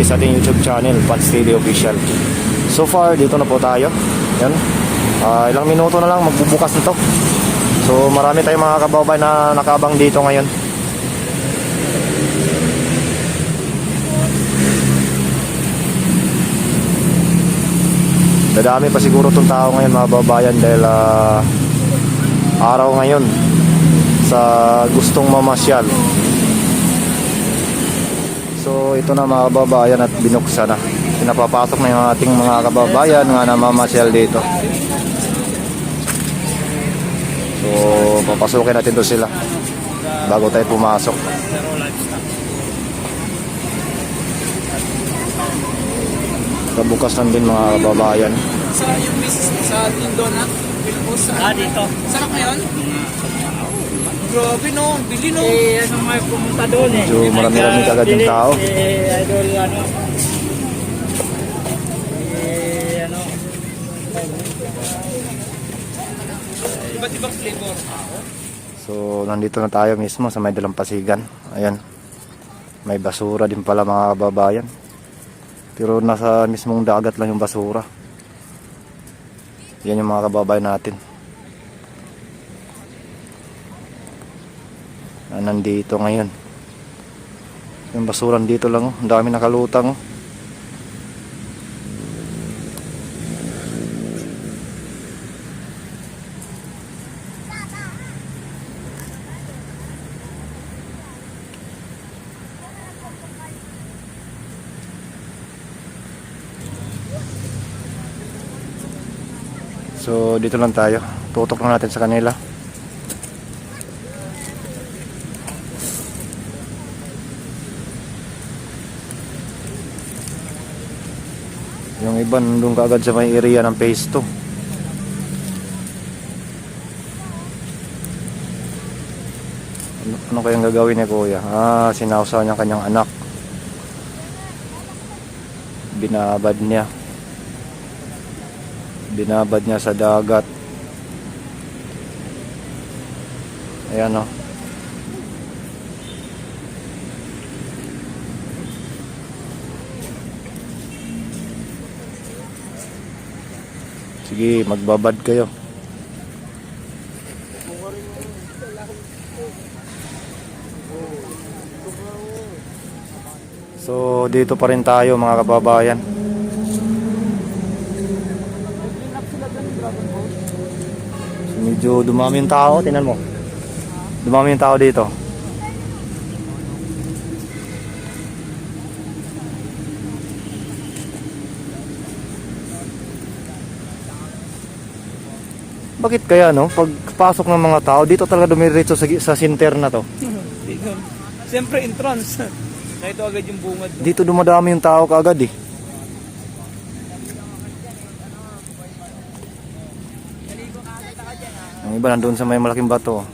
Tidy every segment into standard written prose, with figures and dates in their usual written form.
muli sa ating YouTube channel, Pats TV Official. So far, dito na po tayo. Yan. Ilang minuto na lang magbubukas nito. So marami tayong mga kababayan na nakabang dito ngayon. Dadami pa siguro itong tao ngayon mga kababayan dahil araw ngayon sa gustong mamasyal. So ito na mga kababayan at binuksan na. Pinapapasok na yung ating mga kababayan nga na mamasyal dito. So papasukin natin to sila bago tayo pumasok. Kabukas lang din mga kababayan. Sa yung business sa Lindona, dito. Sarap ngayon? Grabe no, bili no. Ano may pumunta doon eh. So marami-rami kagad yung tao. Idol ano. Iba't ibang flavor. So nandito na tayo mismo sa may Dalampasigan. Ayan. May basura din pala mga kababayan. Pero nasa mismong dagat lang yung basura. Yan yung mga kababayan natin na nandito ngayon. Yung basura dito lang, ang dami nakalutang. So dito lang tayo, tutok lang natin sa kanila. Yung iba nandun kaagad sa may area ng phase 2. Ano kayang gagawin niya kuya? Sinausaw niya kanyang anak. Binabad niya sa dagat. Ayan o. Sige, magbabad kayo. So dito pa rin tayo mga kababayan. Medyo dumami yung tao, tingnan mo. Dumami yung tao dito. Bakit kaya no? Pagpasok ng mga tao, dito talaga dumiretso sa center na to. Siyempre entrance. Nakita agad yung bungad. Dito dumadami yung tao kaagad eh. Ang iba nandun sa may malaking bato.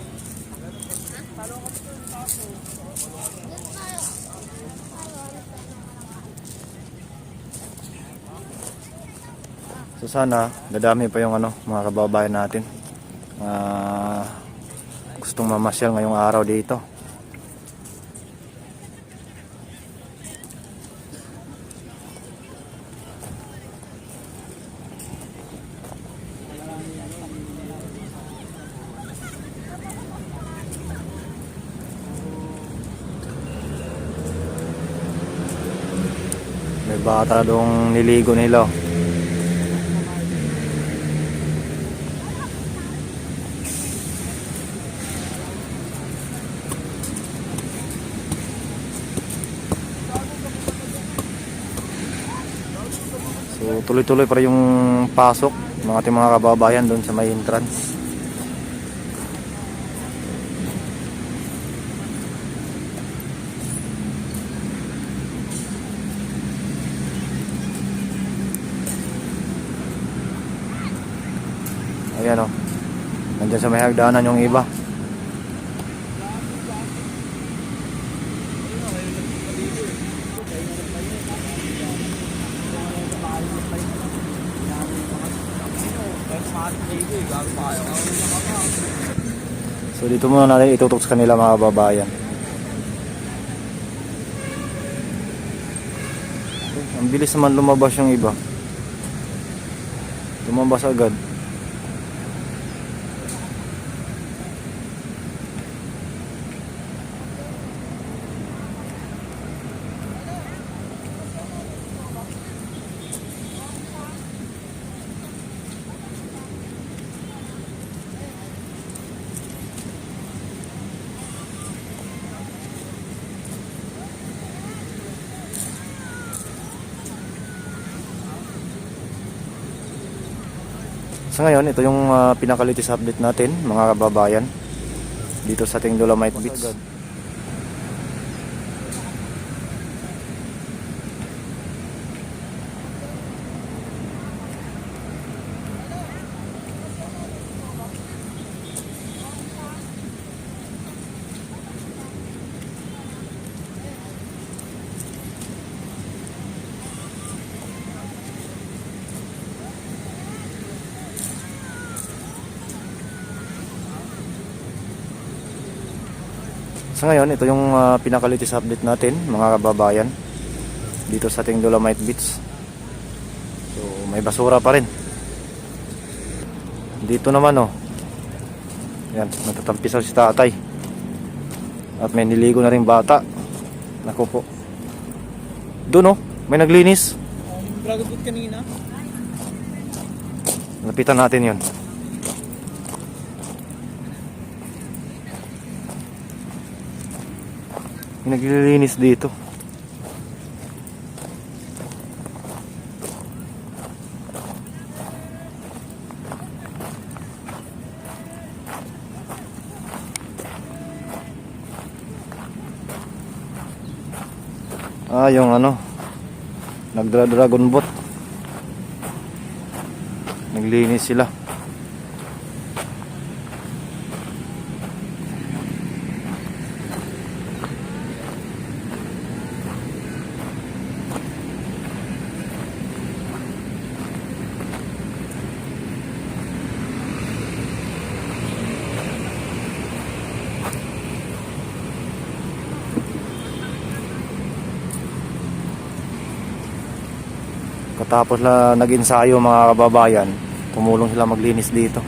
So sana dadami pa yung mga kababayan natin. Gustong mamasyal ngayong araw dito. May bata doong niligo nila. So tuloy-tuloy pa yung pasok ng ating mga kababayan doon sa may entrance. Ayan o. Nandiyan sa may hagdanan yung iba. So dito muna natin itutok sa kanila mga kababayan. Ang bilis naman lumabas yung iba. Lumabas agad. So ngayon, ito yung pinaka-latest update natin, mga kababayan, dito sa ating Dolomite Beach. So ngayon, ito yung pinaka-latest update natin, mga kababayan, dito sa ating Dolomite Beach. So may basura pa rin. Dito naman oh. Yan, natatampisaw si tatay. At may niligo na rin bata. Naku po. Doon oh, may naglinis. Dragon boat kanina. Lapitan natin yon. May naglilinis dito. Yung ano, nagdra-dragon boat. Naglinis sila. Katapos na nag-ensayo mga kababayan, tumulong sila maglinis dito.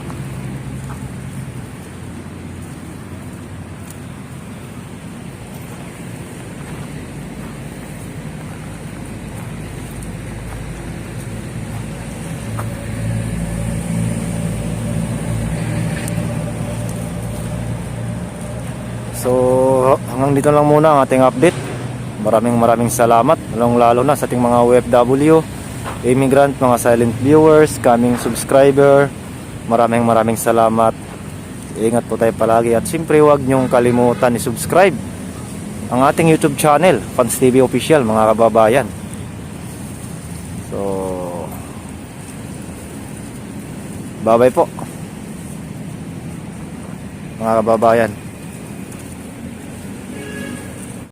So hanggang dito lang muna ang ating update. Maraming salamat, lalong-lalo na sa ating mga OFW, immigrant, mga silent viewers, kaming subscriber. Maraming salamat. Ingat po tayo palagi at siyempre huwag niyong kalimutan i-subscribe ang ating YouTube channel, Fans TV Official, mga kababayan. So bye-bye po mga kababayan.